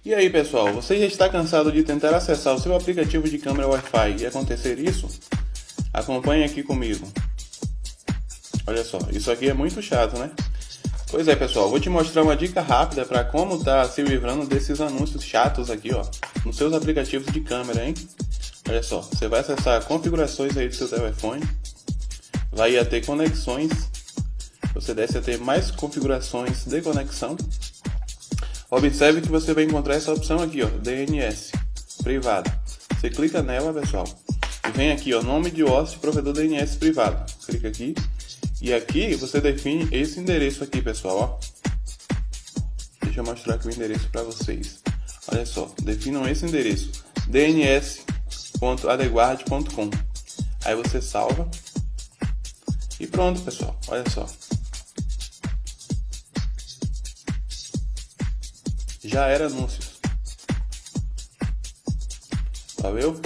E aí pessoal, você já está cansado de tentar acessar o seu aplicativo de câmera Wi-Fi e acontecer isso? Acompanhe aqui comigo. Olha só, isso aqui é muito chato, né? Pois é pessoal, vou te mostrar uma dica rápida para como tá se livrando desses anúncios chatos aqui, ó, nos seus aplicativos de câmera, hein? Olha só, você vai acessar configurações aí do seu telefone, vai a ter conexões, você desce a ter mais configurações de conexão. Observe que você vai encontrar essa opção aqui, ó, DNS privado. Você clica nela, pessoal, e vem aqui, ó, nome de host provedor DNS privado. Clica aqui e aqui você define esse endereço aqui, pessoal, ó. Deixa eu mostrar aqui o endereço para vocês. Olha só, definam esse endereço, dns.adeguard.com. Aí você salva e pronto, pessoal. Olha só. Já era anúncios. Valeu?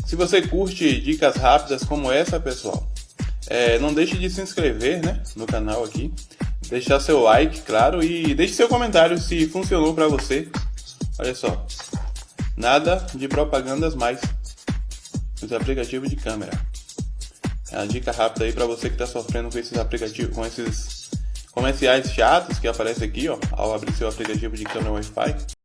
Se você curte dicas rápidas como essa, pessoal, não deixe de se inscrever, né, no canal aqui, deixar seu like, claro, e deixe seu comentário se funcionou para você. Olha só, nada de propagandas mais nos aplicativos de câmera. É uma dica rápida aí para você que está sofrendo com esses aplicativos, com esses comerciais chatos que aparecem aqui, ó, ao abrir seu aplicativo de câmera Wi-Fi.